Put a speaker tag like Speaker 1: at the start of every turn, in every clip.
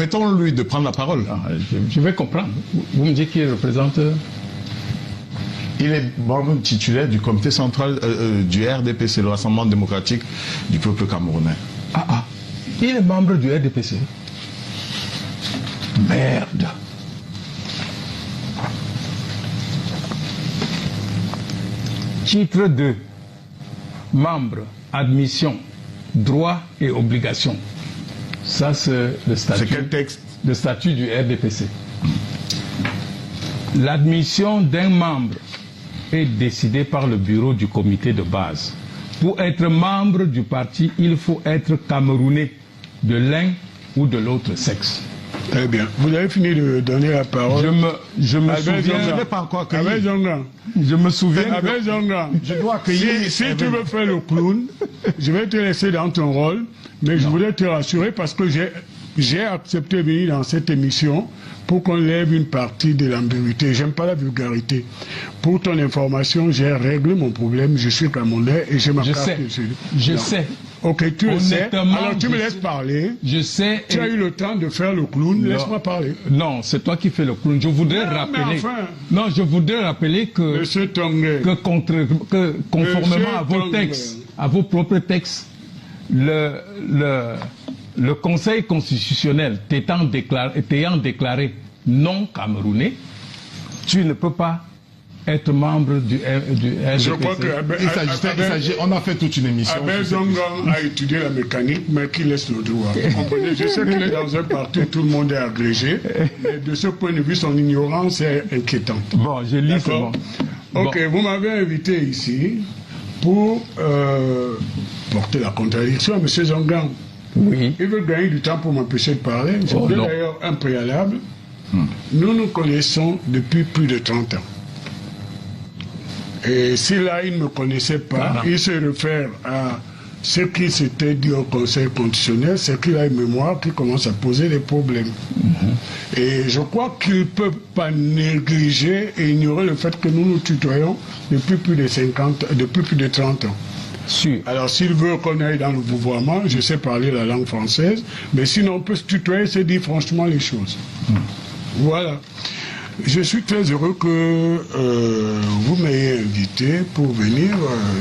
Speaker 1: permettons-lui de prendre la parole.
Speaker 2: Non, je vais comprendre. Vous me dites qu'il représente...
Speaker 1: Il est membre titulaire du comité central du RDPC, le Rassemblement démocratique du peuple camerounais.
Speaker 2: Il est membre du RDPC. Merde. Titre 2. Membre, admission, droits et obligations. Ça, c'est le statut.
Speaker 1: C'est quel texte?
Speaker 2: Le statut du RDPC. L'admission d'un membre est décidée par le bureau du comité de base. Pour être membre du parti, il faut être camerounais de l'un ou de l'autre sexe.
Speaker 3: Très bien. Vous avez fini de donner la parole.
Speaker 2: Je me
Speaker 3: Albert
Speaker 2: souviens...
Speaker 3: Zonga.
Speaker 1: Je n'ai pas encore accueilli.
Speaker 3: Albert Zonga.
Speaker 2: Je me souviens...
Speaker 3: Albert Zonga.
Speaker 1: Je dois accueillir...
Speaker 3: Si tu veux faire le clown, je vais te laisser dans ton rôle, mais je voulais te rassurer parce que j'ai accepté de venir dans cette émission pour qu'on lève une partie de l'ambiguïté. J'aime pas la vulgarité. Pour ton information, j'ai réglé mon problème. Je suis camerounais et j'ai ma carte.
Speaker 2: Je sais.
Speaker 3: Ok, tu le sais. Alors tu me laisses parler.
Speaker 2: Je sais.
Speaker 3: Tu as eu le temps de faire le clown. Laisse-moi parler.
Speaker 2: Non, c'est toi qui fais le clown. Je voudrais rappeler.
Speaker 3: Enfin,
Speaker 2: non, je voudrais rappeler que.
Speaker 3: Monsieur Tongue.
Speaker 2: Que conformément
Speaker 3: Monsieur
Speaker 2: à vos
Speaker 3: Tongue.
Speaker 2: textes, à vos propres textes, le Conseil constitutionnel t'ayant déclaré non camerounais, tu ne peux pas être membre du RDPC.
Speaker 3: Je crois que
Speaker 1: on a fait toute une émission.
Speaker 3: Abel Zongan a étudié la mécanique, mais qui laisse le droit. Vous comprenez? Je sais qu'il est dans un parti où tout le monde est agrégé, mais de ce point de vue, son ignorance est inquiétante.
Speaker 2: Bon, je lis c'est bon.
Speaker 3: Ok, vous m'avez invité ici pour porter la contradiction à M. Zongan.
Speaker 2: Oui.
Speaker 3: Il veut gagner du temps pour m'empêcher de parler. Je voulais d'ailleurs un préalable. Nous nous connaissons depuis plus de 30 ans. Et si là, il ne me connaissait pas, il se réfère à ce qui s'était dit au Conseil constitutionnel, c'est qu'il a une mémoire qui commence à poser des problèmes. Et je crois qu'il ne peut pas négliger et ignorer le fait que nous nous tutoyons depuis plus de 30 ans.
Speaker 2: Sûr.
Speaker 3: Alors s'il veut qu'on aille dans le vouvoiement, je sais parler la langue française, mais sinon on peut se tutoyer, c'est dire franchement les choses. Voilà. Je suis très heureux que vous m'ayez invité pour venir.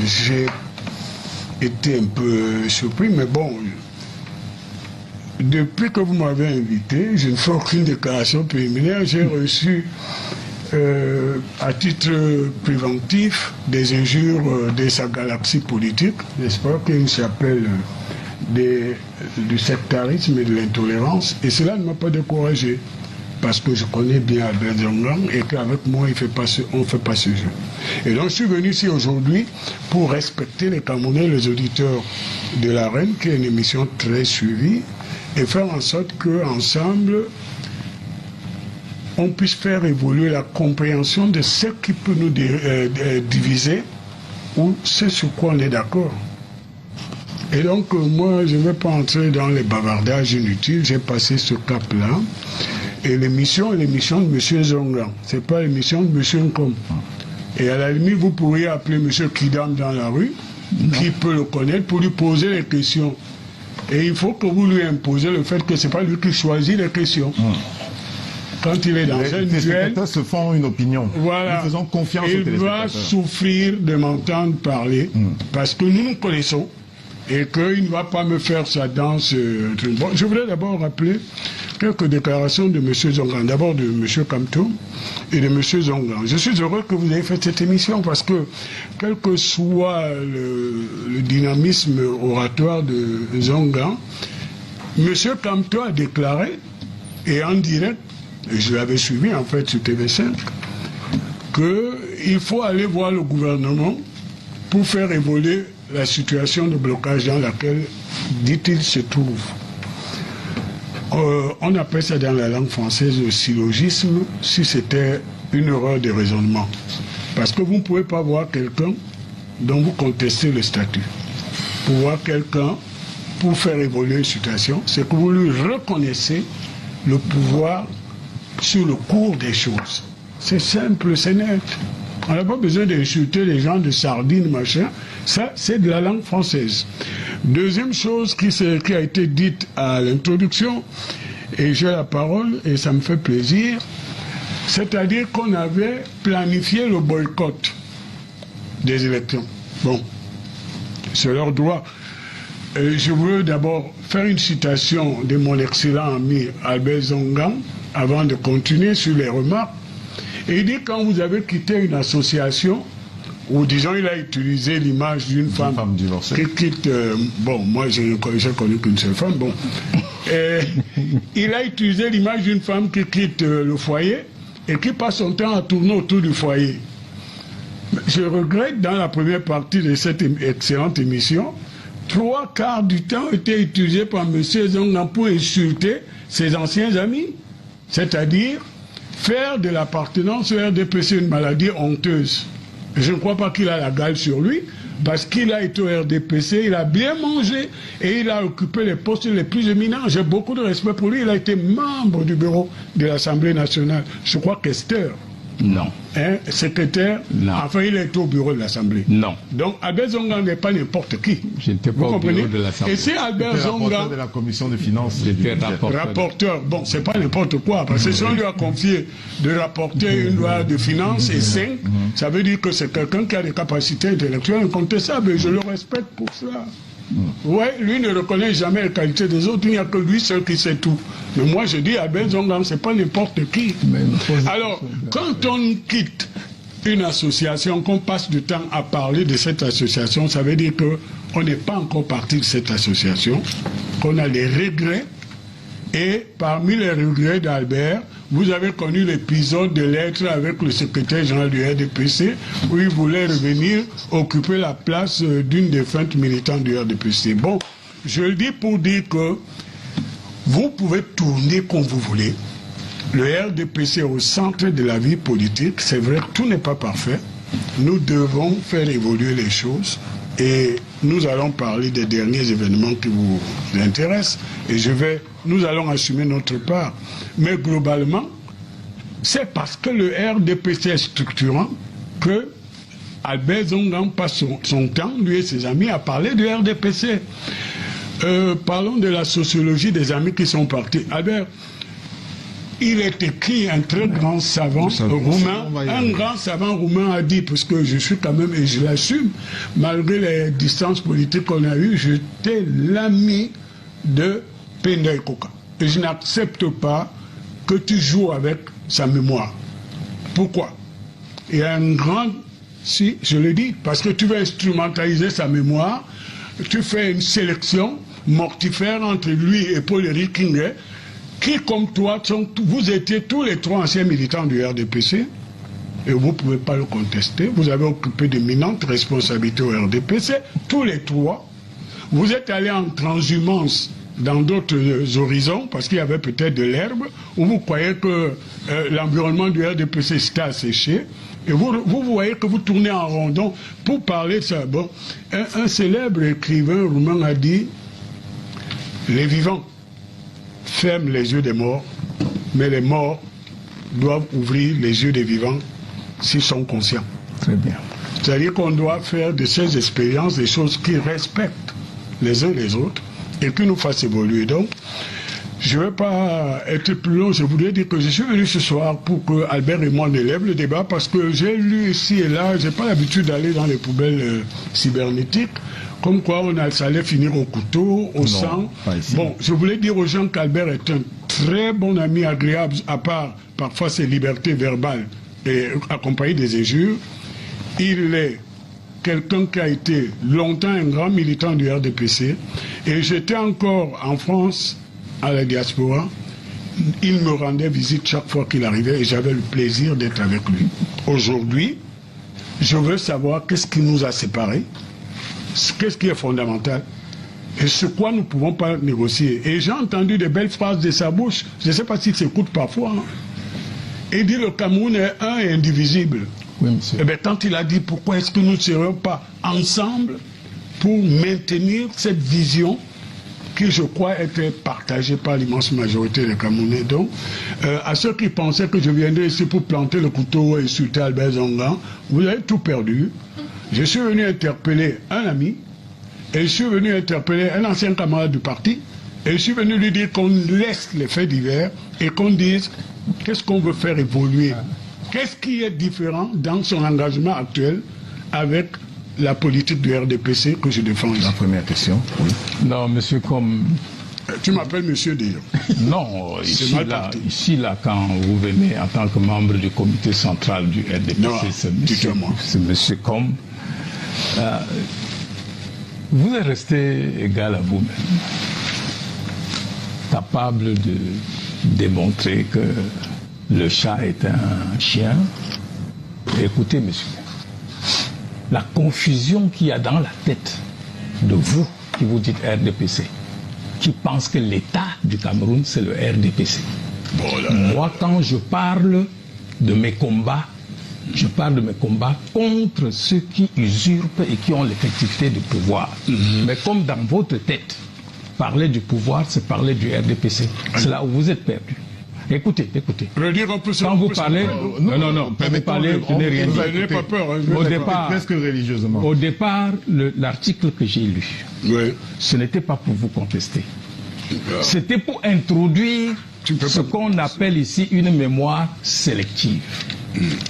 Speaker 3: J'ai été un peu surpris, mais bon, depuis que vous m'avez invité, je ne fais aucune déclaration préliminaire. J'ai reçu à titre préventif des injures de sa galaxie politique, n'est-ce pas, qui s'appelle du sectarisme et de l'intolérance, et cela ne m'a pas découragé. Parce que je connais bien Albert Zongan et qu'avec moi, on ne fait pas ce jeu. Et donc, je suis venu ici aujourd'hui pour respecter les Camerounais, les auditeurs de la Reine, qui est une émission très suivie, et faire en sorte qu'ensemble, on puisse faire évoluer la compréhension de ce qui peut nous diviser ou ce sur quoi on est d'accord. Et donc, moi, je ne vais pas entrer dans les bavardages inutiles, j'ai passé ce cap-là. Et l'émission est l'émission de M. Zongan, ce n'est pas l'émission de M. Nkom. Et à la limite, vous pourriez appeler M. Kidam dans la rue, qui peut le connaître, pour lui poser les questions. Et il faut que vous lui imposez le fait que ce n'est pas lui qui choisit les questions. Quand il est dans un duel...
Speaker 1: Les spectateurs se font une opinion.
Speaker 3: Voilà.
Speaker 1: Nous faisons confiance aux
Speaker 3: il
Speaker 1: téléspectateurs.
Speaker 3: va souffrir de m'entendre parler, parce que nous nous connaissons, et qu'il ne va pas me faire sa danse. Bon, je voudrais d'abord rappeler quelques déclarations de M. Zongan, d'abord de M. Kamto et de M. Zongan. Je suis heureux que vous ayez fait cette émission parce que, quel que soit le dynamisme oratoire de Zongan, M. Kamto a déclaré, et en direct, et je l'avais suivi en fait sur TV5, qu'il faut aller voir le gouvernement pour faire évoluer la situation de blocage dans laquelle, dit-il, se trouve. On appelle ça dans la langue française le syllogisme, si c'était une erreur de raisonnement. Parce que vous ne pouvez pas voir quelqu'un dont vous contestez le statut. Pour voir quelqu'un, pour faire évoluer une situation, c'est que vous lui reconnaissez le pouvoir sur le cours des choses. C'est simple, c'est net. On n'a pas besoin d'insulter les gens de sardines, machin. Ça, c'est de la langue française. Deuxième chose qui a été dite à l'introduction, et j'ai la parole et ça me fait plaisir. C'est-à-dire qu'on avait planifié le boycott des élections. Bon, c'est leur droit. Je veux d'abord faire une citation de mon excellent ami Albert Zongan avant de continuer sur les remarques. Et il dit quand vous avez quitté une association, ou disons il a utilisé l'image d'une femme
Speaker 1: divorcée
Speaker 3: qui quitte, bon moi j'ai connu qu'une seule femme, bon. Il a utilisé l'image d'une femme qui quitte le foyer et qui passe son temps à tourner autour du foyer. Je regrette dans la première partie de cette excellente émission, 3/4 du temps était utilisé par M. Zongan pour insulter ses anciens amis, c'est-à-dire faire de l'appartenance au RDPC une maladie honteuse. Je ne crois pas qu'il a la gale sur lui, parce qu'il a été au RDPC, il a bien mangé et il a occupé les postes les plus éminents. J'ai beaucoup de respect pour lui. Il a été membre du bureau de l'Assemblée nationale. Je crois qu'Esther.
Speaker 2: Non.
Speaker 3: Hein, secrétaire.
Speaker 2: Non.
Speaker 3: Enfin, il est au bureau de l'Assemblée.
Speaker 2: Non.
Speaker 3: Donc, Albert Zongan n'est pas n'importe qui.
Speaker 2: Je n'étais pas au bureau de l'Assemblée.
Speaker 3: Et c'est Albert Zongan.
Speaker 1: de la commission des finances.
Speaker 2: J'étais
Speaker 3: Rapporteur. Bon, c'est pas n'importe quoi. Parce que si on lui a confié de rapporter une loi de finances et 5, ça veut dire que c'est quelqu'un qui a des capacités intellectuelles incontestables. Et je le respecte pour cela. Ouais, lui ne reconnaît jamais les qualités des autres. Il n'y a que lui seul qui sait tout. Mais moi, je dis, Albert Zongan, c'est pas n'importe qui. Alors, quand on quitte une association, qu'on passe du temps à parler de cette association, ça veut dire qu'on n'est pas encore parti de cette association, qu'on a des regrets. Et parmi les regrets d'Albert, vous avez connu l'épisode de lettres avec le secrétaire général du RDPC où il voulait revenir occuper la place d'une défunte militante du RDPC. Bon, je le dis pour dire que vous pouvez tourner comme vous voulez. Le RDPC est au centre de la vie politique. C'est vrai que tout n'est pas parfait. Nous devons faire évoluer les choses. Et nous allons parler des derniers événements qui vous intéressent. Et nous allons assumer notre part. Mais globalement, c'est parce que le RDPC est structurant que Albert Zongan passe son temps, lui et ses amis, à parler du RDPC. Parlons de la sociologie des amis qui sont partis. Albert, il est écrit un très grand savant roumain, un grand savant roumain a dit, parce que je suis quand même, et je l'assume, malgré les distances politiques qu'on a eues, j'étais l'ami de Penda Ikoka. Et je n'accepte pas que tu joues avec sa mémoire. Pourquoi? Il y a un grand, si, je le dis, parce que tu veux instrumentaliser sa mémoire, tu fais une sélection mortifère entre lui et Paul-Éric Kinguet, qui, comme toi, vous étiez tous les trois anciens militants du RDPC, et vous ne pouvez pas le contester. Vous avez occupé d'éminentes responsabilités au RDPC, tous les trois. Vous êtes allés en transhumance dans d'autres horizons, parce qu'il y avait peut-être de l'herbe, où vous croyez que l'environnement du RDPC s'était asséché, et vous voyez que vous tournez en rondon pour parler de ça. Bon, un célèbre écrivain roumain a dit « Les vivants ferment les yeux des morts, mais les morts doivent ouvrir les yeux des vivants s'ils sont conscients. »
Speaker 2: Très bien.
Speaker 3: C'est-à-dire qu'on doit faire de ces expériences des choses qui respectent les uns les autres et qui nous fassent évoluer. Donc, je ne vais pas être plus long. Je voudrais dire que je suis venu ce soir pour que Albert et moi élèvent le débat parce que j'ai lu ici et là, je n'ai pas l'habitude d'aller dans les poubelles cybernétiques. Comme quoi ça allait finir au couteau, au sang. Bon, je voulais dire aux gens qu'Albert est un très bon ami agréable, à part parfois ses libertés verbales et accompagné des injures. Il est quelqu'un qui a été longtemps un grand militant du RDPC. Et j'étais encore en France, à la diaspora. Il me rendait visite chaque fois qu'il arrivait et j'avais le plaisir d'être avec lui. Aujourd'hui, je veux savoir qu'est-ce qui nous a séparés. Qu'est-ce qui est fondamental et sur quoi nous ne pouvons pas négocier. Et j'ai entendu de belles phrases de sa bouche, je ne sais pas s'il s'écoute parfois. Hein. Il dit le Cameroun est un et indivisible.
Speaker 2: Oui, monsieur.
Speaker 3: Et bien, quand il a dit pourquoi est-ce que nous ne serions pas ensemble pour maintenir cette vision qui, je crois, était partagée par l'immense majorité des Camerounais. Donc, à ceux qui pensaient que je viendrais ici pour planter le couteau et insulter Albert Zongan, vous avez tout perdu. Je suis venu interpeller un ami et je suis venu interpeller un ancien camarade du parti Et je suis venu lui dire qu'on laisse les faits divers et qu'on dise qu'est-ce qu'on veut faire évoluer. Qu'est-ce qui est différent dans son engagement actuel avec la politique du RDPC que je défends ici.
Speaker 1: La première question, oui.
Speaker 2: Non, monsieur, comme...
Speaker 3: Tu m'appelles monsieur déjà.
Speaker 2: Non, ici, là, quand vous venez en tant que membre du comité central du RDPC, c'est monsieur Comme. Vous êtes resté égal à vous-même, capable de démontrer que le chat est un chien. Écoutez, monsieur, la confusion qu'il y a dans la tête de vous qui vous dites RDPC, qui pense que l'État du Cameroun, c'est le RDPC. Moi, quand je parle de mes combats, je parle de mes combats contre ceux qui usurpent et qui ont l'effectivité du pouvoir. Mais comme dans votre tête, parler du pouvoir, c'est parler du RDPC. C'est là où vous êtes perdu. Écoutez. Quand vous parlez... Non, quand vous parlez, je n'ai rien dit.
Speaker 3: Vous n'avez pas peur.
Speaker 2: Au départ,
Speaker 1: presque religieusement.
Speaker 2: Au départ, l'article que j'ai lu, ce n'était pas pour vous contester. C'était pour introduire ce qu'on appelle ici une mémoire sélective.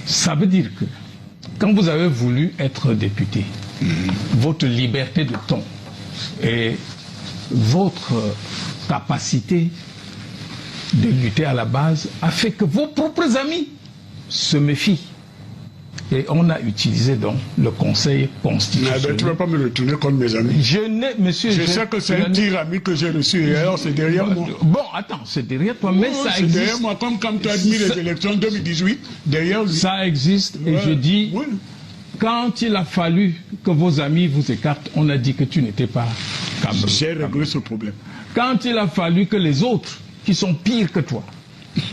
Speaker 2: Ça veut dire que quand vous avez voulu être député, votre liberté de ton et votre capacité de lutter à la base a fait que vos propres amis se méfient. Et on a utilisé donc le Conseil constitutionnel.
Speaker 3: Tu ne vas pas me le tourner contre mes amis.
Speaker 2: Monsieur,
Speaker 3: je sais que c'est un tir ami que j'ai reçu et alors c'est derrière moi.
Speaker 2: Bon, attends, c'est derrière toi, mais ça existe.
Speaker 3: C'est derrière moi, comme quand tu as admis les élections 2018, derrière lui.
Speaker 2: Ça existe et je dis, quand il a fallu que vos amis vous écartent, on a dit que tu n'étais pas Cameroun.
Speaker 3: J'ai réglé ce problème.
Speaker 2: Quand il a fallu que les autres, qui sont pires que toi,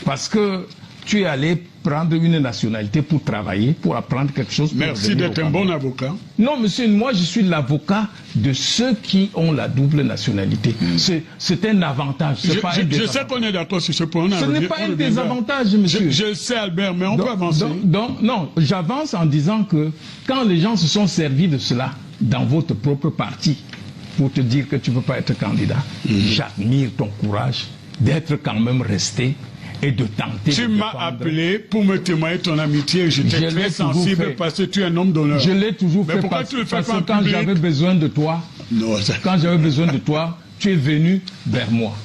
Speaker 2: parce que tu es allé prendre une nationalité pour travailler, pour apprendre quelque chose.
Speaker 3: Merci d'être un bon avocat.
Speaker 2: Non, monsieur, moi je suis l'avocat de ceux qui ont la double nationalité. C'est un avantage.
Speaker 3: Je sais qu'on est d'accord sur ce point.
Speaker 2: Ce n'est pas un désavantage, monsieur.
Speaker 3: Je sais, Albert, mais on peut avancer.
Speaker 2: Non, j'avance en disant que quand les gens se sont servis de cela dans votre propre parti pour te dire que tu ne peux pas être candidat, j'admire ton courage d'être quand même resté et de tenter.
Speaker 3: Tu m'as appelé pour me témoigner ton amitié. J'étais très sensible parce que tu es un homme d'honneur.
Speaker 2: Je l'ai toujours fait parce que quand j'avais besoin de toi, tu es venu vers moi.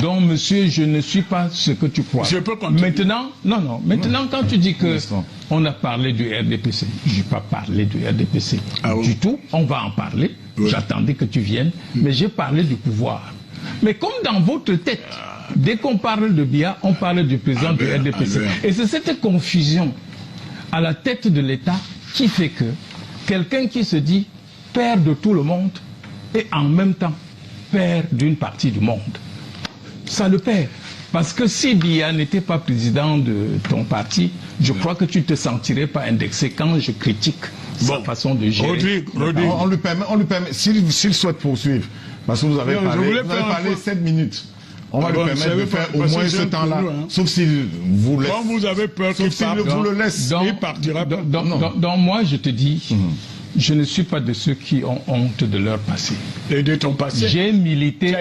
Speaker 2: Donc, monsieur, je ne suis pas ce que tu crois.
Speaker 3: Je peux continuer.
Speaker 2: Maintenant, quand tu dis que on a parlé du RDPC, je n'ai pas parlé du RDPC du tout. On va en parler. J'attendais que tu viennes, mais j'ai parlé du pouvoir. Mais comme dans votre tête, dès qu'on parle de Biya, on parle du président du RDPC. Et c'est cette confusion à la tête de l'État qui fait que quelqu'un qui se dit père de tout le monde et en même temps père d'une partie du monde, ça le perd. Parce que si Biya n'était pas président de ton parti, je crois que tu ne te sentirais pas indexé quand je critique sa façon de gérer.
Speaker 1: Rodrigue. On lui permet s'il souhaite poursuivre, parce que vous avez parlé 7 minutes. On va lui permettre de faire au moins ce temps-là. Sauf s'il vous laisse.
Speaker 3: Quand vous avez peur qu'il
Speaker 1: vous le laisse.
Speaker 3: Il partira pas.
Speaker 2: Donc moi, je te dis, je ne suis pas de ceux qui ont honte de leur passé.
Speaker 3: Et de ton passé.
Speaker 2: J'ai milité.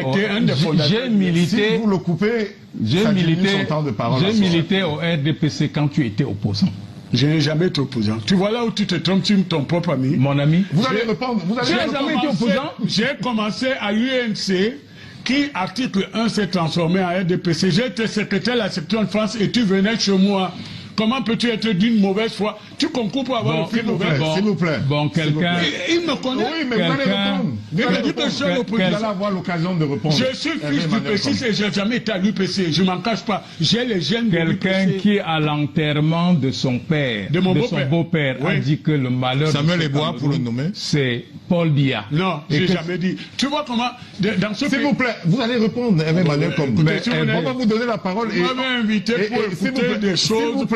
Speaker 1: J'ai milité. Si vous le coupez,
Speaker 2: j'ai milité au RDPC quand tu étais opposant.
Speaker 3: Je n'ai jamais été opposant. Tu vois là où tu te trompes sur ton propre ami.
Speaker 2: Mon ami.
Speaker 1: Vous allez répondre.
Speaker 2: Tu n'as jamais été opposant.
Speaker 3: J'ai commencé à l'UNC. Qui, article 1, s'est transformé en RDPC. J'étais secrétaire de la section de France et tu venais chez moi. Comment peux-tu être d'une mauvaise foi? Tu concours pour avoir une mauvaise foi.
Speaker 1: S'il vous plaît.
Speaker 2: Bon, quelqu'un...
Speaker 3: Il me connaît.
Speaker 1: Oui, mais vous allez répondre. Vous allez avoir l'occasion de répondre.
Speaker 3: Je suis fils du PCC et je n'ai jamais été à l'UPC. Je ne m'en cache pas. J'ai les gènes de l'UPC.
Speaker 2: Quelqu'un qui, à l'enterrement de son père, de son beau-père, a dit que le malheur...
Speaker 1: Samuel Ebois, pour le nommer.
Speaker 2: C'est Paul Biya.
Speaker 3: Non, je n'ai jamais dit. Tu vois comment... Dans ce
Speaker 1: S'il vous plaît, vous allez répondre, Emmanuel Comme. On va vous donner la parole.
Speaker 3: Vous m'avez invité pour écouter des choses...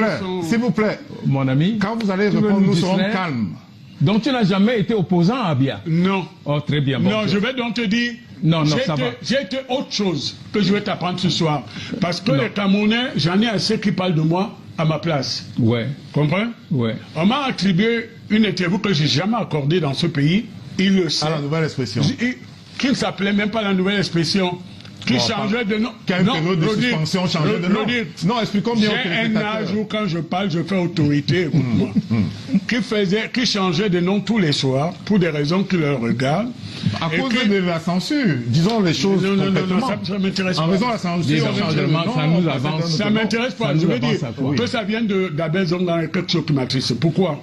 Speaker 1: S'il vous plaît,
Speaker 2: mon ami,
Speaker 1: quand vous allez répondre, nous serons calmes.
Speaker 2: Donc tu n'as jamais été opposant à Biya?
Speaker 3: Non.
Speaker 2: Oh, très bien. Bon,
Speaker 3: non, je vais donc te dire, j'ai été autre chose que je vais t'apprendre ce soir. Parce que les Camerounais, j'en ai assez qui parlent de moi à ma place.
Speaker 2: Ouais.
Speaker 3: Comprends?
Speaker 2: Ouais.
Speaker 3: On m'a attribué une interview que je n'ai jamais accordée dans ce pays. Il le sait.
Speaker 1: À la nouvelle expression.
Speaker 3: Qui ne s'appelait même pas la nouvelle expression. qui changeait de nom.
Speaker 1: Qui a une période de suspension, changeait de nom. Non, expliquons bien.
Speaker 3: J'ai un âge où quand je parle, je fais autorité, écoute-moi. Qui changeait de nom tous les soirs, pour des raisons qui leur regardent.
Speaker 1: À cause de la censure, disons les choses complètement.
Speaker 3: Non, ça m'intéresse pas.
Speaker 1: En raison de la censure,
Speaker 2: ça nous avance.
Speaker 3: Ça m'intéresse pas. Je veux dire que ça vient d'Abel Zongan et quelque chose qui m'attriste. Pourquoi?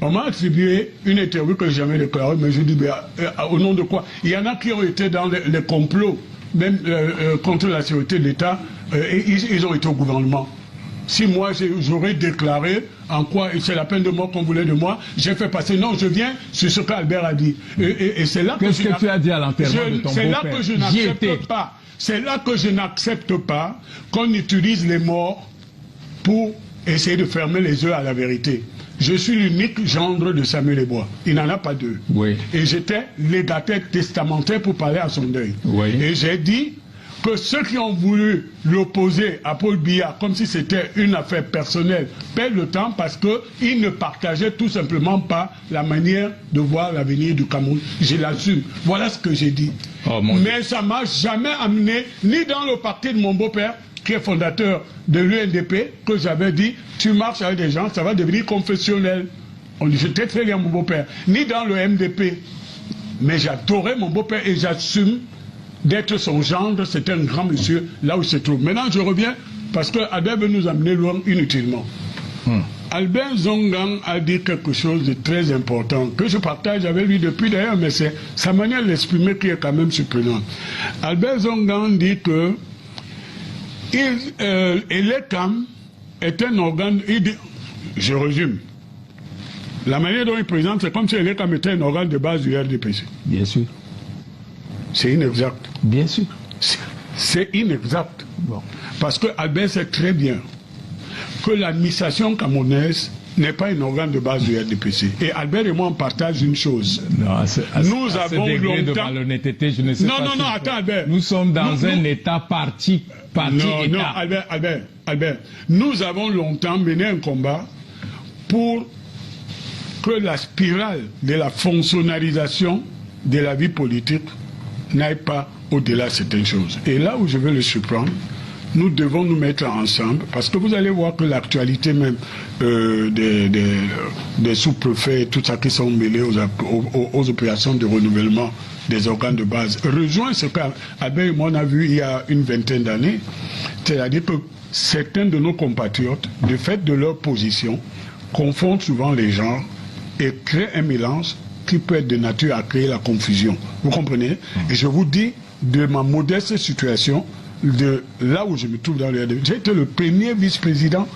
Speaker 3: On m'a attribué une interview que j'ai jamais déclarée, mais je dis, au nom de quoi? Il y en a qui ont été dans les complots, même contre la sécurité de l'État, et ils ont été au gouvernement. Si moi j'aurais déclaré en quoi c'est la peine de mort qu'on voulait de moi, j'ai fait passer. Non, je viens sur ce qu'Albert a dit. Et c'est là que
Speaker 2: qu'est-ce que tu as dit à l'enterrement de ton beau-père?
Speaker 3: C'est là que je n'accepte pas. C'est là que je n'accepte pas qu'on utilise les morts pour essayer de fermer les yeux à la vérité. Je suis l'unique gendre de Samuel Ebois. Il n'en a pas deux.
Speaker 2: Oui.
Speaker 3: Et j'étais légataire testamentaire pour parler à son deuil.
Speaker 2: Oui.
Speaker 3: Et j'ai dit que ceux qui ont voulu l'opposer à Paul Biya, comme si c'était une affaire personnelle, perdent le temps parce qu'ils ne partageaient tout simplement pas la manière de voir l'avenir du Cameroun. Je l'assume. Voilà ce que j'ai dit.
Speaker 2: Oh,
Speaker 3: mais ça ne m'a jamais amené, ni dans le parti de mon beau-père, qui est fondateur de l'UNDP, que j'avais dit, tu marches avec des gens, ça va devenir confessionnel. On dit, j'étais très bien mon beau-père. Ni dans le MDP. Mais j'adorais mon beau-père et j'assume d'être son gendre. C'est un grand monsieur, là où il se trouve. Maintenant, je reviens, parce que Albert veut nous amener loin inutilement. Albert Zongan a dit quelque chose de très important, que je partage avec lui depuis d'ailleurs, mais c'est sa manière de l'exprimer qui est quand même surprenante. Albert Zongan dit que l'ECAM est un organe, je résume, la manière dont il présente, c'est comme si l'ECAM était un organe de base du RDPC.
Speaker 2: Bien sûr.
Speaker 3: C'est inexact.
Speaker 2: Bien sûr.
Speaker 3: C'est inexact. Bon. Parce que Albert sait très bien que l'administration camerounaise n'est pas un organe de base du RDPC. Et Albert et moi, on partage une chose.
Speaker 2: Non,
Speaker 3: nous avons
Speaker 2: degré
Speaker 3: longtemps...
Speaker 2: de malhonnêteté, je ne sais pas.
Speaker 3: Non, attends, Albert.
Speaker 2: Nous sommes dans un État parti État.
Speaker 3: Non, Albert. Nous avons longtemps mené un combat pour que la spirale de la fonctionnalisation de la vie politique n'aille pas au-delà de certaines choses. Et là où je veux le surprendre, nous devons nous mettre ensemble, parce que vous allez voir que l'actualité même des sous-préfets et tout ça qui sont mêlés aux opérations de renouvellement des organes de base rejoint ce qu'Albert et moi on a vu il y a une vingtaine d'années, c'est-à-dire que certains de nos compatriotes, de fait de leur position, confondent souvent les genres et créent un mélange qui peut être de nature à créer la confusion. Vous comprenez? Et je vous dis, de ma modeste situation, de là où je me trouve dans le RDP, j'ai été le premier vice-président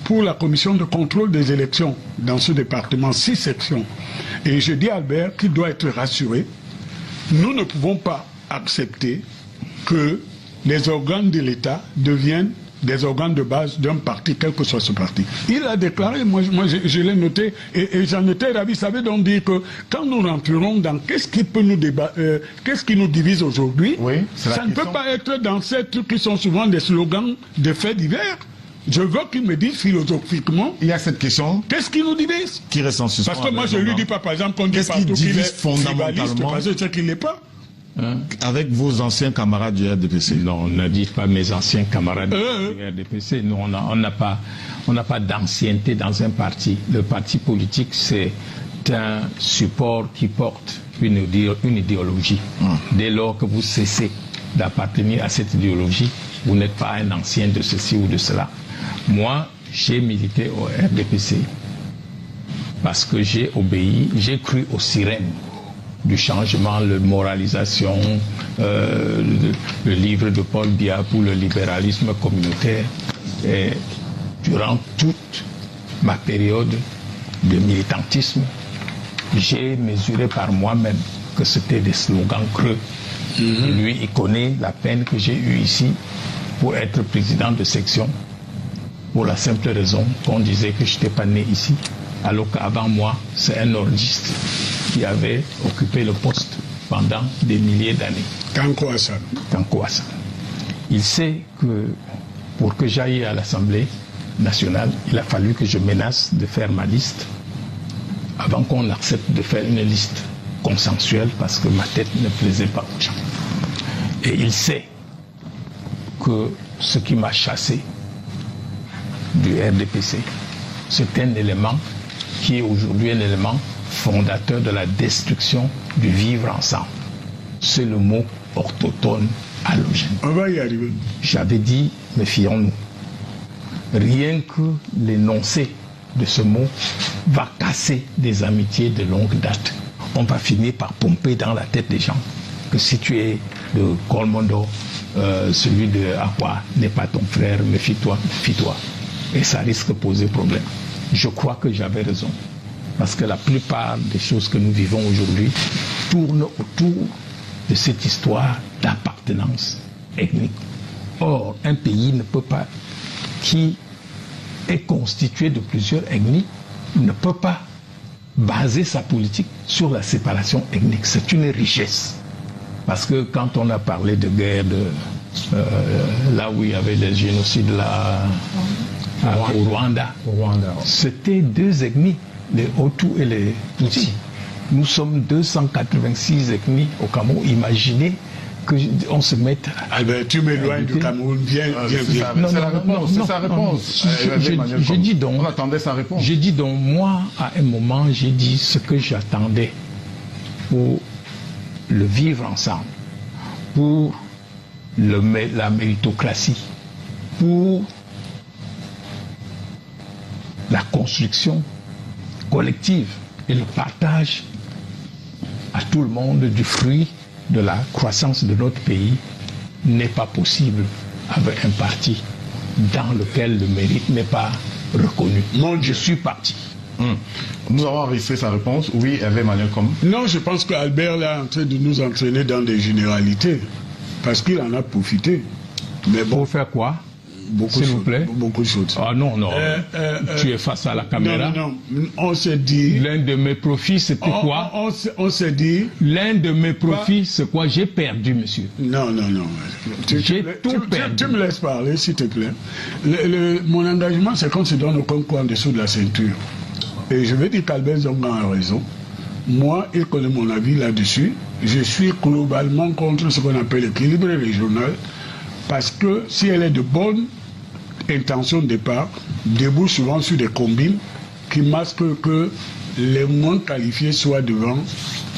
Speaker 3: pour la commission de contrôle des élections dans ce département, 6 sections. Et je dis à Albert qu'il doit être rassuré. Nous ne pouvons pas accepter que les organes de l'État deviennent des organes de base d'un parti, quel que soit ce parti. Il a déclaré, moi je l'ai noté, et j'en étais ravi, ça veut donc dire que quand nous rentrerons dans qu'est-ce qui peut nous qu'est-ce qui nous divise aujourd'hui, oui, ça ne peut pas être dans ces trucs qui sont souvent des slogans de faits divers. Je veux qu'il me dise philosophiquement.
Speaker 1: Il y a cette question.
Speaker 3: Qu'est-ce qui nous divise?
Speaker 1: Qui reste en suspens.
Speaker 3: Parce que moi je lui dis pas, par exemple, qu'on dit partout qu'il est fondamentalement, parce que c'est qu'il n'est pas.
Speaker 1: Avec vos anciens camarades du RDPC.
Speaker 2: Non, ne dites pas mes anciens camarades du RDPC. Nous, on n'a pas d'ancienneté dans un parti. Le parti politique, c'est un support qui porte une idéologie. Dès lors que vous cessez d'appartenir à cette idéologie, vous n'êtes pas un ancien de ceci ou de cela. Moi, j'ai milité au RDPC parce que j'ai obéi, j'ai cru aux sirènes du changement, la moralisation, le livre de Paul Biya pour le libéralisme communautaire. Et durant toute ma période de militantisme, j'ai mesuré par moi-même que c'était des slogans creux. Lui, il connaît la peine que j'ai eue ici pour être président de section, pour la simple raison qu'on disait que je n'étais pas né ici, alors qu'avant moi, c'est un nordiste qui avait occupé le poste pendant des milliers d'années.
Speaker 3: Tanko Hassan.
Speaker 2: Il sait que pour que j'aille à l'Assemblée nationale, il a fallu que je menace de faire ma liste avant qu'on accepte de faire une liste consensuelle parce que ma tête ne plaisait pas aux gens. Et il sait que ce qui m'a chassé du RDPC, c'est un élément qui est aujourd'hui un élément fondateur de la destruction du vivre ensemble. C'est le mot orthophone allogène.
Speaker 3: On va y arriver.
Speaker 2: J'avais dit, méfions-nous. Rien que l'énoncé de ce mot va casser des amitiés de longue date. On va finir par pomper dans la tête des gens que si tu es de Colmondo, celui de Aqua n'est pas ton frère, méfie-toi, méfie-toi. Et ça risque de poser problème. Je crois que j'avais raison. Parce que la plupart des choses que nous vivons aujourd'hui tournent autour de cette histoire d'appartenance ethnique. Or, un pays ne peut pas, qui est constitué de plusieurs ethnies, ne peut pas baser sa politique sur la séparation ethnique. C'est une richesse. Parce que quand on a parlé de guerre, là où il y avait des génocides là, au Rwanda, c'était deux ethnies, les Hutus et les Tutsis. Nous sommes 286 ethnies au Cameroun. Imaginez qu'on se mette...
Speaker 3: Albert, tu m'éloignes du Cameroun, viens.
Speaker 1: C'est la réponse, c'est sa réponse.
Speaker 2: J'ai dit donc...
Speaker 1: On attendait sa réponse.
Speaker 2: J'ai dit donc, moi, à un moment, j'ai dit ce que j'attendais pour le vivre ensemble, pour la méritocratie, pour la construction collective et le partage à tout le monde du fruit de la croissance de notre pays n'est pas possible avec un parti dans lequel le mérite n'est pas reconnu. Je suis parti.
Speaker 1: Nous avons enregistré sa réponse. Oui, Hervé Emmanuel Kom.
Speaker 3: Non, je pense qu'Albert là est en train de nous entraîner dans des généralités. Parce qu'il en a profité. Mais bon.
Speaker 2: Pour faire quoi?
Speaker 3: S'il
Speaker 2: vous plaît.
Speaker 3: Beaucoup de choses.
Speaker 2: Ah non, non. Tu es face à la caméra.
Speaker 3: Non. On s'est dit...
Speaker 2: L'un de mes profits, c'était quoi?
Speaker 3: On s'est dit...
Speaker 2: L'un de mes profits, c'est quoi? J'ai perdu, monsieur.
Speaker 3: Non.
Speaker 2: J'ai tout perdu.
Speaker 3: Tu me laisses parler, s'il te plaît. Mon engagement, c'est qu'on se donne au concours en dessous de la ceinture. Et je vais dire qu'Albert Zonga a raison. Moi, il connaît mon avis là-dessus. Je suis globalement contre ce qu'on appelle l'équilibre régional. Parce que si elle est de bonne intention de départ, débouche souvent sur des combines qui masquent que les moins qualifiés soient devant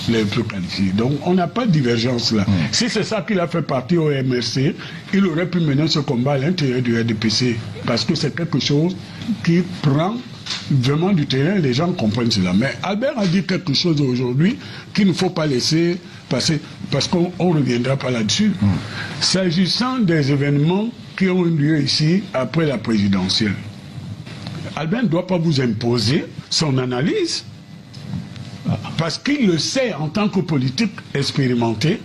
Speaker 3: les plus qualifiés. Donc on n'a pas de divergence là. Si c'est ça qu'il a fait partie au MRC, il aurait pu mener ce combat à l'intérieur du RDPC. Parce que c'est quelque chose qui prend vraiment du terrain, les gens comprennent cela. Mais Albert a dit quelque chose aujourd'hui qu'il ne faut pas laisser passer, parce qu'on ne reviendra pas là-dessus. S'agissant des événements qui ont eu lieu ici après la présidentielle, Albert ne doit pas vous imposer son analyse, parce qu'il le sait en tant que politique expérimenté,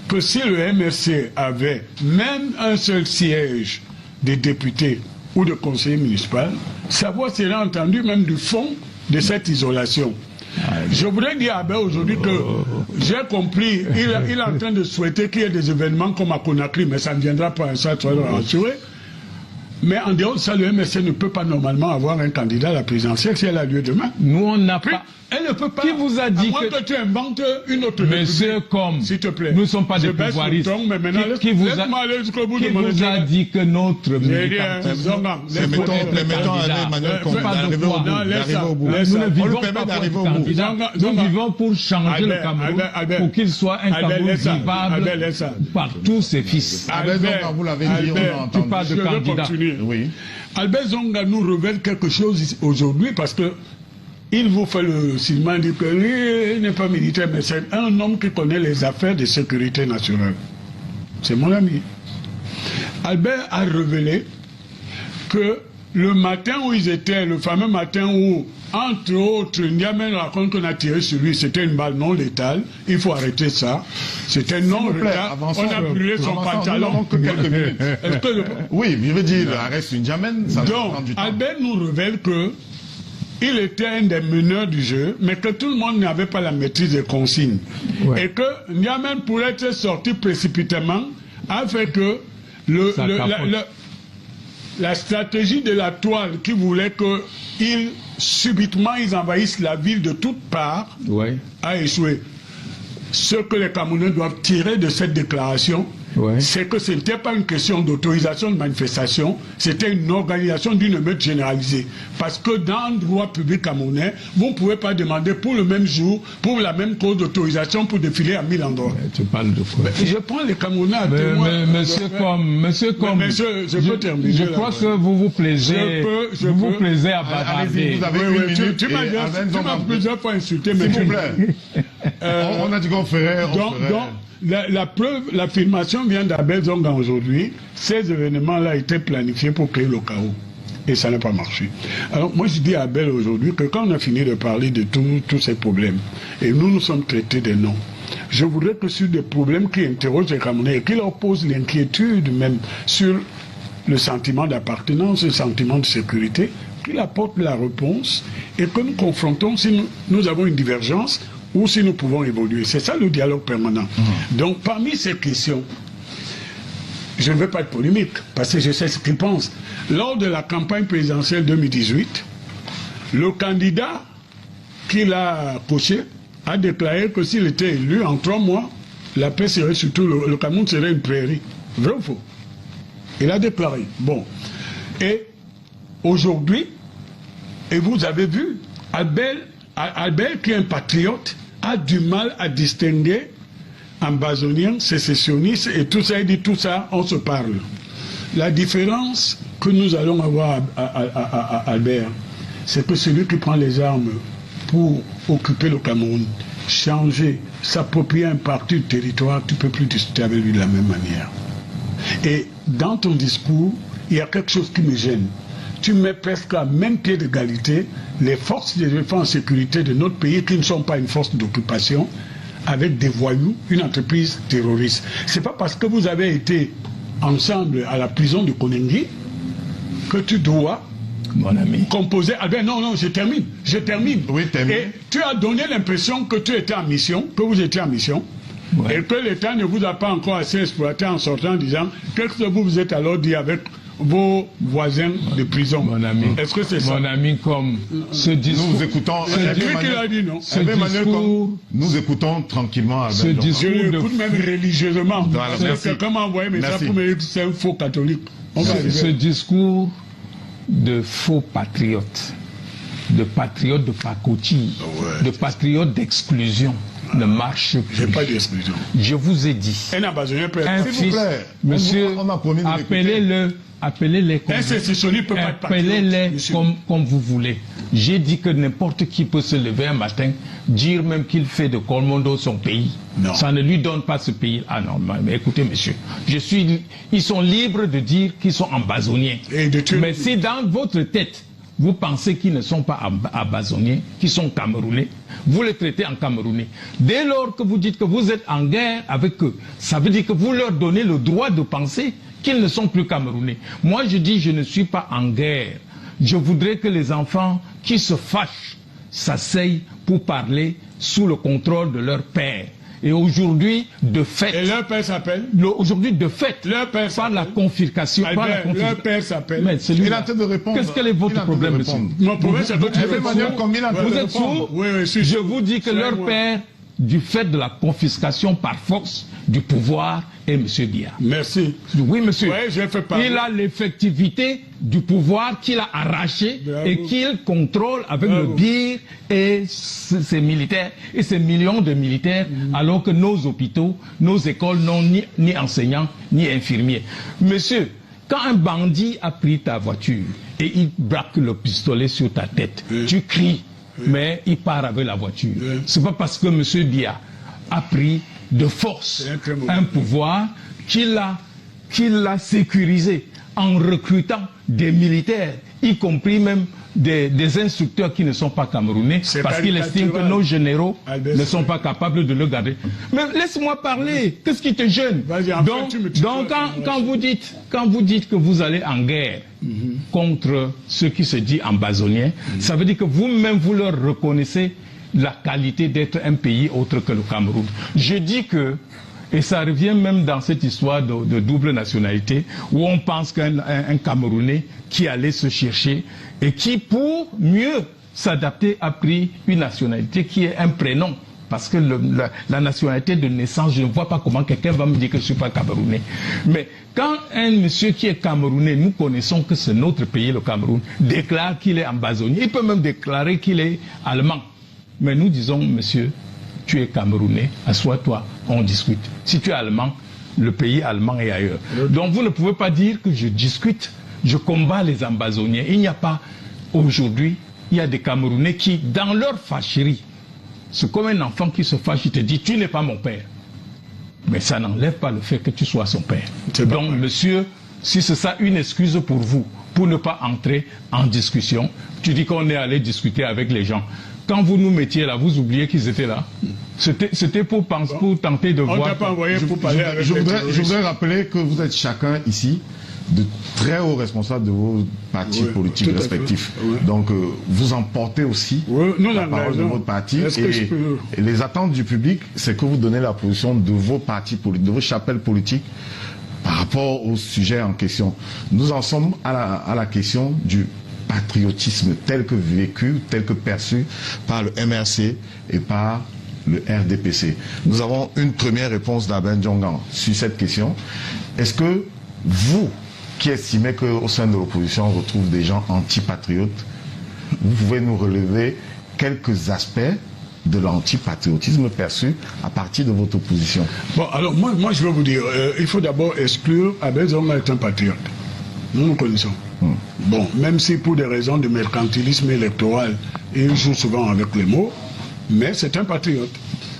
Speaker 3: que si le MRC avait même un seul siège des députés ou de conseiller municipal, sa voix serait entendue même du fond de cette isolation. Je voudrais dire à Albert aujourd'hui que j'ai compris, il est en train de souhaiter qu'il y ait des événements comme à Conakry, mais ça ne viendra pas, ça, soyez rassurés. Mais en dehors de ça, le MSC ne peut pas normalement avoir un candidat à la présidentielle si elle a lieu demain.
Speaker 2: Nous, on n'a pas...
Speaker 3: Elle ne peut pas.
Speaker 2: Qui vous a dit
Speaker 3: que tu inventes une autre
Speaker 2: Monsieur Kom,
Speaker 3: s'il te plaît.
Speaker 2: Nous ne sommes pas des pouvoiristes. Qui vous a dit que notre militantisme...
Speaker 1: Mettons Emmanuel Kom d'arriver au bout.
Speaker 2: Nous ne vivons pas pour un candidat. Nous vivons pour changer le Cameroun, pour qu'il soit un Cameroun vivable par tous ses fils.
Speaker 1: Albert, vous l'avez dit, on a entendu.
Speaker 2: Tu parles de candidat.
Speaker 1: Oui.
Speaker 3: Albert Zonga nous révèle quelque chose aujourd'hui parce que il vous fait le cinéma, il dit qu'il n'est pas militaire, mais c'est un homme qui connaît les affaires de sécurité nationale. C'est mon ami. Albert a révélé que le matin où ils étaient, le fameux matin où, entre autres, Ndiamé raconte qu'on a tiré sur lui, c'était une balle non létale, il faut arrêter ça. C'était non létal, on a brûlé son pantalon.
Speaker 1: Que quelques minutes. Oui, je veux dire, arrête Ndiamé, ça prend du temps.
Speaker 3: Albert nous révèle que il était un des meneurs du jeu, mais que tout le monde n'avait pas la maîtrise des consignes. Ouais. Et que Ndiamé, pour être sorti précipitamment, a fait que la stratégie de la toile qui voulait que subitement ils envahissent la ville de toutes parts a échoué. Ce que les Camerounais doivent tirer de cette déclaration, c'est que ce n'était pas une question d'autorisation de manifestation, c'était une organisation d'une émeute généralisée. Parce que dans le droit public camerounais, vous ne pouvez pas demander pour le même jour, pour la même cause d'autorisation pour défiler à 1000 endroits.
Speaker 2: Tu parles de quoi?
Speaker 3: Je prends les Camerounais à témoin.
Speaker 2: Monsieur,
Speaker 3: je peux terminer.
Speaker 2: Je crois que vous vous plaisez, vous plaisez à bavarder.
Speaker 1: Vous avez une minute.
Speaker 3: Tu m'as plusieurs fois insulté.
Speaker 1: S'il vous plaît. On a dit qu'on ferait.
Speaker 3: La preuve, l'affirmation vient d'Abel Zonga aujourd'hui. Ces événements-là étaient planifiés pour créer le chaos. Et ça n'a pas marché. Alors moi je dis à Abel aujourd'hui que quand on a fini de parler de tous ces problèmes, et nous sommes traités des noms, je voudrais que sur des problèmes qui interrogent les Camerounais et qui leur posent l'inquiétude même sur le sentiment d'appartenance, le sentiment de sécurité, qu'il apporte la réponse et que nous confrontons si nous avons une divergence ou si nous pouvons évoluer. C'est ça le dialogue permanent. Donc parmi ces questions, je ne veux pas être polémique parce que je sais ce qu'ils pensent. Lors de la campagne présidentielle 2018, le candidat qui l'a coché a déclaré que s'il était élu en 3 mois, la paix serait surtout, le Cameroun serait une prairie. Vrai ou faux? Il a déclaré. Bon. Et aujourd'hui, et vous avez vu, Albert, qui est un patriote, a du mal à distinguer ambazonien, sécessionniste, et tout ça, il dit tout ça, on se parle. La différence que nous allons avoir à Albert, c'est que celui qui prend les armes pour occuper le Cameroun, changer, s'approprier un parti du territoire, tu ne peux plus discuter avec lui de la même manière. Et dans ton discours, il y a quelque chose qui me gêne. Tu mets presque à même pied d'égalité les forces de défense et sécurité de notre pays qui ne sont pas une force d'occupation avec des voyous, une entreprise terroriste. C'est pas parce que vous avez été ensemble à la prison de Konengi que tu dois composer. Ah ben non, je termine.
Speaker 1: Oui, termine.
Speaker 3: Et tu as donné l'impression que tu étais en mission, que vous étiez en mission, et que l'État ne vous a pas encore assez exploité en sortant en disant qu'est-ce que vous êtes alors dit avec vos voisins de prison.
Speaker 2: Mon ami,
Speaker 3: est-ce que c'est ça?
Speaker 2: Mon ami, comme ce discours...
Speaker 1: Nous écoutons... Nous écoutons tranquillement...
Speaker 2: Ce discours
Speaker 3: je l'écoute même religieusement. Quelqu'un m'a envoyé un message pour me dire que c'est un faux catholique.
Speaker 2: Ce discours de faux patriotes, de patriotes de pacotille, de patriotes d'exclusion, ne marche plus.
Speaker 3: J'ai pas d'exclusion.
Speaker 2: Je vous ai dit.
Speaker 3: Un
Speaker 2: fils, monsieur, appelez-les comme vous voulez. J'ai dit que n'importe qui peut se lever un matin, dire même qu'il fait de Colmondo son pays. Non. Ça ne lui donne pas ce pays. Ah non, mais écoutez, monsieur, ils sont libres de dire qu'ils sont ambazoniens. Mais si dans votre tête, vous pensez qu'ils ne sont pas ambazoniens, qu'ils sont camerounais, vous les traitez en camerounais. Dès lors que vous dites que vous êtes en guerre avec eux, ça veut dire que vous leur donnez le droit de penser qu'ils ne sont plus camerounais. Moi, je dis, je ne suis pas en guerre. Je voudrais que les enfants qui se fâchent s'asseyent pour parler sous le contrôle de leur père. Et aujourd'hui, de fait...
Speaker 3: Et leur père s'appelle?
Speaker 2: Aujourd'hui, de fait,
Speaker 3: leur père
Speaker 2: par la confiscation...
Speaker 3: Leur père s'appelle?
Speaker 1: Il a en train de répondre.
Speaker 2: Quel est votre problème, monsieur?
Speaker 3: Mon problème, c'est que
Speaker 2: vous êtes sourd?
Speaker 3: Oui,
Speaker 2: je vous dis que leur père, du fait de la confiscation par force du pouvoir, est M. Biya.
Speaker 3: Merci.
Speaker 2: Oui, monsieur.
Speaker 3: Ouais, j'ai fait
Speaker 2: il a l'effectivité du pouvoir qu'il a arraché et qu'il contrôle avec le BIR et ses militaires et ses millions de militaires, alors que nos hôpitaux, nos écoles n'ont ni enseignants ni infirmiers. Monsieur, quand un bandit a pris ta voiture et il braque le pistolet sur ta tête, tu cries, mais il part avec la voiture. C'est pas parce que M. Biya a pris de force un pouvoir qu'il a sécurisé en recrutant des militaires, y compris même des instructeurs qui ne sont pas camerounais, parce qu'il estime que nos généraux ne sont pas capables de le garder. Mais laisse-moi parler, qu'est-ce qui te gêne? Donc quand vous dites que vous allez en guerre contre ceux qui se disent ambazoniens, ça veut dire que vous-même vous leur reconnaissez la qualité d'être un pays autre que le Cameroun. Je dis que, et ça revient même dans cette histoire de double nationalité, où on pense qu'un Camerounais qui allait se chercher et qui, pour mieux s'adapter, a pris une nationalité qui est un prénom parce que la nationalité de naissance, je ne vois pas comment quelqu'un va me dire que je ne suis pas camerounais. Mais quand un monsieur qui est camerounais, nous connaissons que c'est notre pays, le Cameroun, déclare qu'il est ambazonien, il peut même déclarer qu'il est allemand. Mais nous disons, monsieur, tu es camerounais, assois-toi, on discute. Si tu es allemand, le pays allemand est ailleurs. Donc vous ne pouvez pas dire que je discute, je combats les ambazoniens. Il n'y a pas, aujourd'hui, il y a des Camerounais qui, dans leur fâcherie, c'est comme un enfant qui se fâche, il te dit, tu n'es pas mon père. Mais ça n'enlève pas le fait que tu sois son père. Donc, monsieur, si c'est ça une excuse pour vous, pour ne pas entrer en discussion, tu dis qu'on est allé discuter avec les gens. Quand vous nous mettiez là, vous oubliez qu'ils étaient là. C'était pour tenter de voir.
Speaker 3: On t'a pas envoyé pour parler avec
Speaker 1: je voudrais rappeler que vous êtes chacun ici de très hauts responsables de vos partis politiques respectifs. Donc, vous emportez aussi la parole de votre parti. Et les attentes du public, c'est que vous donnez la position de vos partis politiques, de vos chapelles politiques par rapport au sujet en question. Nous en sommes à la question du patriotisme tel que vécu, tel que perçu par le MRC et par le RDPC. Nous avons une première réponse d'Abel Djongan sur cette question. Est-ce que vous, qui estimez qu'au sein de l'opposition, on retrouve des gens antipatriotes, vous pouvez nous relever quelques aspects de l'antipatriotisme perçu à partir de votre opposition?
Speaker 3: Bon, alors moi je vais vous dire, il faut d'abord exclure Abel Djongan est un patriote. Nous connaissons. Bon, même si pour des raisons de mercantilisme électoral, il joue souvent avec les mots, mais c'est un patriote.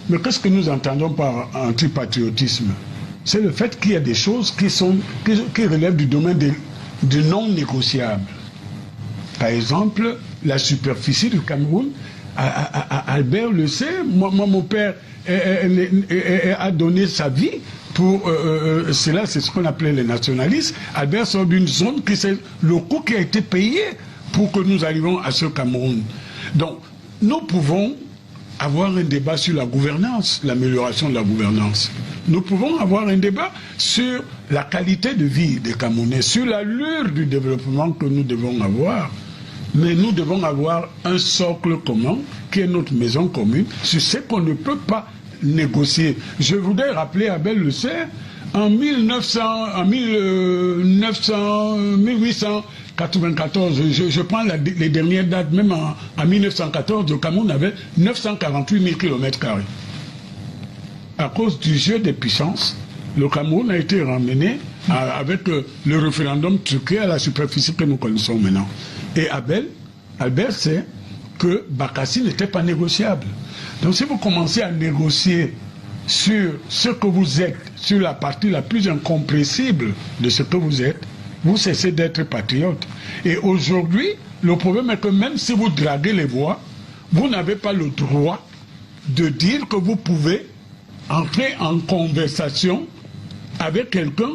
Speaker 3: Mais qu'est-ce que nous entendons par antipatriotisme? C'est le fait qu'il y a des choses qui relèvent du domaine du non négociable. Par exemple, la superficie du Cameroun, Albert le sait, moi mon père a donné sa vie pour cela, c'est ce qu'on appelait les nationalistes. Albert sort d'une zone qui c'est le coût qui a été payé pour que nous arrivions à ce Cameroun. Donc, nous pouvons avoir un débat sur la gouvernance, l'amélioration de la gouvernance. Nous pouvons avoir un débat sur la qualité de vie des Camerounais, sur l'allure du développement que nous devons avoir. Mais nous devons avoir un socle commun, qui est notre maison commune, sur ce qu'on ne peut pas négocier. Je voudrais rappeler, Abel le sait, en 1894, je prends les dernières dates, même en 1914, le Cameroun avait 948 000 km². À cause du jeu des puissances, le Cameroun a été ramené avec le référendum truqué à la superficie que nous connaissons maintenant. Et Albert sait que Bakassi n'était pas négociable. Donc si vous commencez à négocier sur ce que vous êtes, sur la partie la plus incompressible de ce que vous êtes, vous cessez d'être patriote. Et aujourd'hui, le problème est que même si vous draguez les voix, vous n'avez pas le droit de dire que vous pouvez entrer en conversation avec quelqu'un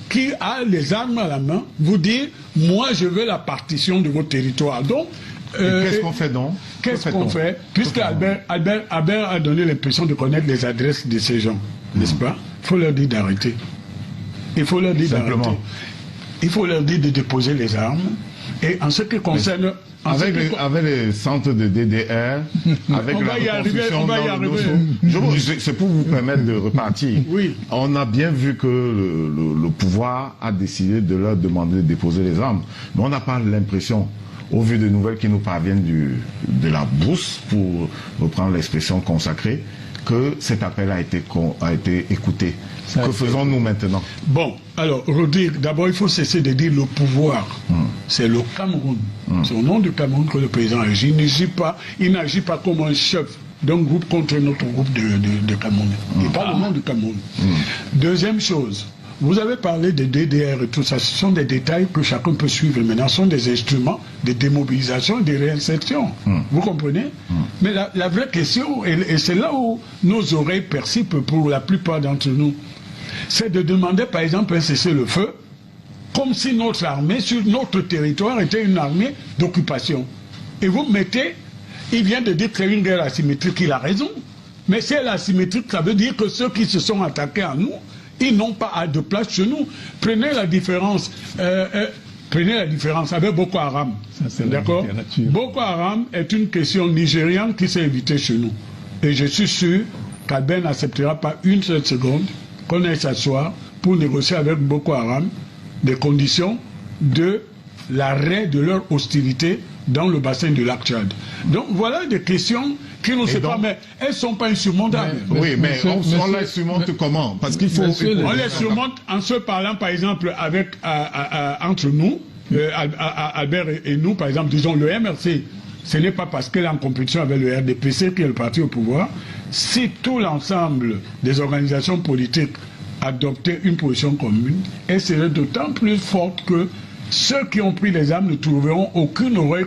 Speaker 3: qui a les armes à la main, vous dire, moi je veux la partition de votre territoire. Donc,
Speaker 1: qu'est-ce qu'on fait donc?
Speaker 3: Qu'est-ce qu'on fait? Puisque Albert a donné l'impression de connaître les adresses de ces gens, n'est-ce pas? Il faut leur dire d'arrêter. Il faut leur dire d'arrêter. Il faut leur dire de déposer les armes. Et en ce qui concerne...
Speaker 1: Avec les centres de DDR, avec la reconstruction c'est pour vous permettre de repartir.
Speaker 3: Oui.
Speaker 1: On a bien vu que le pouvoir a décidé de leur demander de déposer les armes. Mais on n'a pas l'impression, au vu des nouvelles qui nous parviennent de la brousse, pour reprendre l'expression consacrée, que cet appel a été écouté. Que faisons-nous maintenant?
Speaker 3: Bon, alors, Rodrigue, d'abord, il faut cesser de dire le pouvoir. C'est le Cameroun. C'est au nom du Cameroun que le président agit. Il n'agit pas comme un chef d'un groupe contre notre groupe de Camerounais. Il parle au nom du Cameroun. Deuxième chose, vous avez parlé de DDR et tout ça. Ce sont des détails que chacun peut suivre maintenant. Ce sont des instruments de démobilisation et de réinsertion. Vous comprenez? Mais la vraie question, et c'est là où nos oreilles percipent pour la plupart d'entre nous, c'est de demander par exemple un cessez-le-feu, comme si notre armée sur notre territoire était une armée d'occupation. Et vous mettez, il vient de dire que c'est une guerre asymétrique, il a raison. Mais si elle est asymétrique, ça veut dire que ceux qui se sont attaqués à nous, ils n'ont pas de place chez nous. Prenez la différence avec Boko Haram. D'accord? Boko Haram est une question nigériane qui s'est évitée chez nous. Et je suis sûr qu'Albert n'acceptera pas une seule seconde qu'on aille s'asseoir pour négocier avec Boko Haram des conditions de l'arrêt de leur hostilité dans le bassin du lac Tchad. Donc voilà des questions qui ne sont pas, mais elles ne sont pas insurmontables.
Speaker 1: Oui, mais on les surmonte comment? Parce qu'il faut...
Speaker 3: On les surmonte en se parlant, par exemple, avec, entre nous, Albert et nous, par exemple, disons le MRC. Ce n'est pas parce qu'elle est en compétition avec le RDPC qui est le parti au pouvoir. Si tout l'ensemble des organisations politiques adoptaient une position commune, elle serait d'autant plus forte que ceux qui ont pris les armes ne trouveront aucune oreille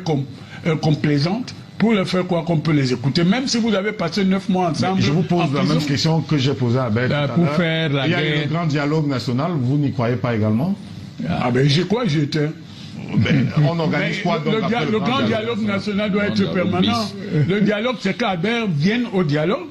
Speaker 3: complaisante pour leur faire croire qu'on peut les écouter, même si vous avez passé 9 mois ensemble.
Speaker 1: Je vous pose la même question que j'ai posée à Albert tout à l'heure. Il y a eu le grand dialogue national, vous n'y croyez pas également?
Speaker 3: Ah ben j'y crois, j'y étais.
Speaker 1: On organise quoi donc
Speaker 3: le grand dialogue national doit être permanent. Le dialogue, c'est qu'Albert vienne au dialogue.